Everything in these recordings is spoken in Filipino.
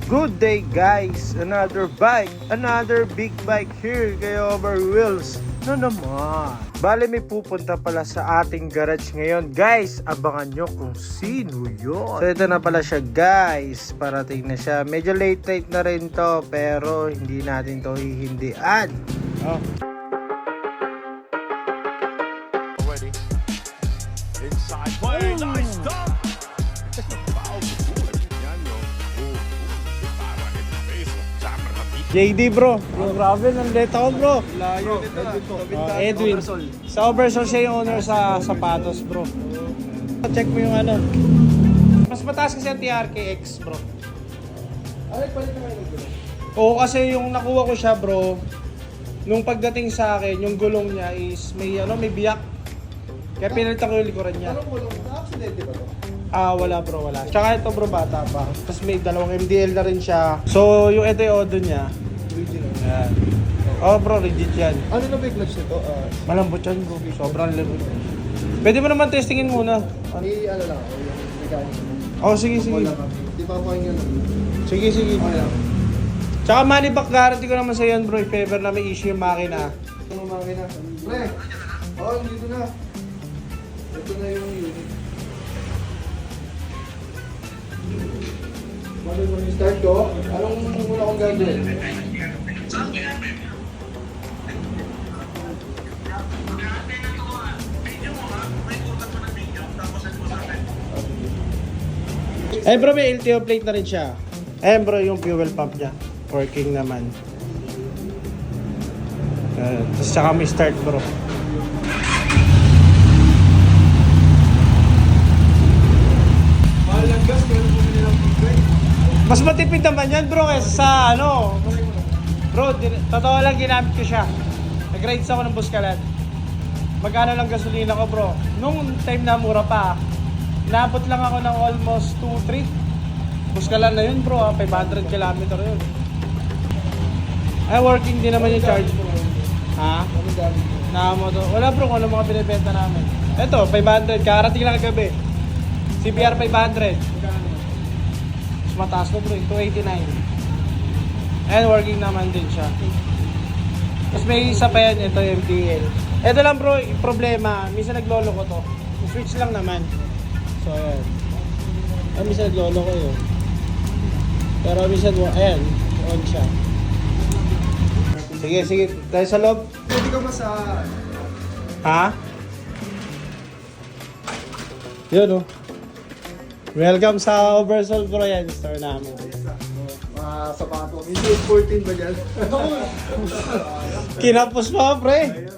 Good day guys! Another bike, another big bike here kay Over Wheels na naman. Bale may pupunta pala sa ating garage ngayon. Guys, abangan nyo kung sino yun. So ito na pala siya guys. Parating na siya. Medyo late na rin to pero hindi natin to hihindian. Oh. Already. Inside play. Nice stop. JD bro. Grabe, nandito ako bro. Layo nito. Edwin. Sa Oversol siya yung owner sa sapatos bro. Check mo yung ano. Mas mataas kasi ang TRKX bro. Ay, palit na kayo nagulong. Oo, kasi yung nakuha ko siya bro, nung pagdating sa akin, yung gulong niya is may biyak. Kaya pinalitan ko yung likuran niya. Anong gulong? Na-accidente ba to? Wala bro, wala. Tsaka ito bro, bata pa. Tapos may dalawang MDL na rin siya. So, yung ito yung odo niya. Original. Yan. Oh bro, legit yan. Ano na ba yung clutch nito? Malambot yan bro. Sobrang lambot. Pwede mo naman testingin muna. May ano lang ako, yung mechanic. Sige. Wala ka. Di pa pa yung Sige. Okay lang. Tsaka money back guarantee ko naman sa yan bro. If ever na may issue yung makina. Ang makina. Pre! Dito na. Ito na yung unit. Bago ko start ko, anong muna akong gagawin? Bro, may LTO plate na rin siya. Bro, yung fuel pump niya. Working naman. Tapos tsaka may start bro. Mahal ng gas, pero bumili ng feedback. Mas matipid naman yan bro kaysa sa ano. Bro, totoo lang ginamit ko siya. Nag-rides ako ng Buskalan. Magkano lang gasolina ko bro? Nung time na mura pa, naabot lang ako ng almost 2-3. Buskalan na yun bro, 500 kilometer yun. Working din naman yung charge bro. Ha? Ano gamit mo? Nakamoto. Wala bro kung ano mga binibenta namin. Ito, 500. Karating lang kagabi. CBR 500. Magkano? Mas mataas ko bro, 289. And working naman din siya. Tapos may isa pa yan, ito yung MTL. Ito lang bro, yung problema, minsan naglolo ko to. Switch lang naman. So ayan. Minsan naglolo ko yun. Pero minsan, ayan, on siya. Sige, tayo sa loob. Pwede ka ba sa... Ha? Yun oh. Welcome sa Oversol bro yan, store namin. Mga sapatos. Hindi 14 ba dyan? Kinapos pa pre. Ayan.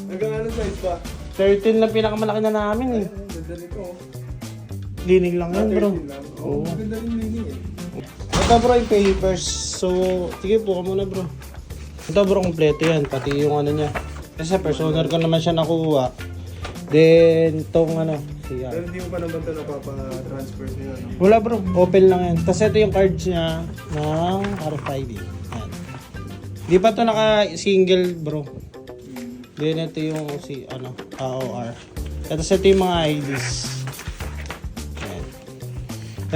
Hanggang ano size ba? 13 lang pinakamalaki na namin eh. Ganda nito. Lining lang yan bro. 13 lang. Oo. Maganda rin lining eh. Ito bro yung papers. So, sige po ka muna bro. Ito bro, kompleto yan. Pati yung ano niya. Kasi personal ko naman siya nakuha. Then, itong ano. Siya. Pero hindi mo pa naman ito napapa-transfer sa'yo, no? Wala bro, open lang yan. Tapos ito yung cards niya ng RFID. Yan. Di pa ito naka-single bro. Then ito yung AOR. Tapos ito yung mga IDs. Yan.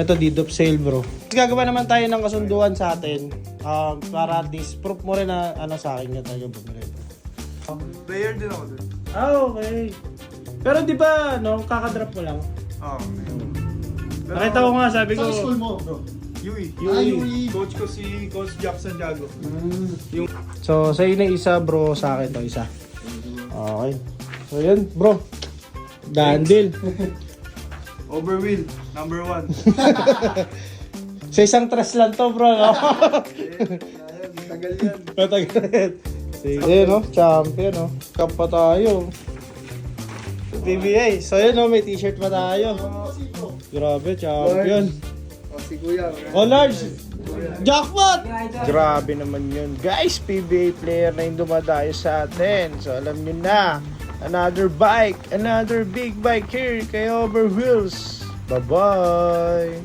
Ito deed of sale bro. Gagawa naman tayo ng kasunduan sa atin. Para at least proof mo rin na sa akin nga tayo bumili. Player din ako dun. Okay. Pero di ba kakadrop mo lang? Oo. Nakita ko nga, sabi ko. Sa school mo, bro? UE. UE. Coach ko si Coach Jack Santiago. So, sa na isa bro, sa akin to isa. Okay. So, yun bro. Dandil. Overwheel, number 1. Sa isang tres lang to bro, no? Tagal yan. Matagal. Sige, no? Champion, no? Cup pa tayo. PBA. So, yun, no? May t-shirt pa tayo. Grabe, champion. Si Kuya. Large! Jackpot! Grabe naman yun. Guys, PBA player na yung dumadayo sa atin. So, alam nyo na. Another bike, another big bike here kay Over Wheels. Bye-bye!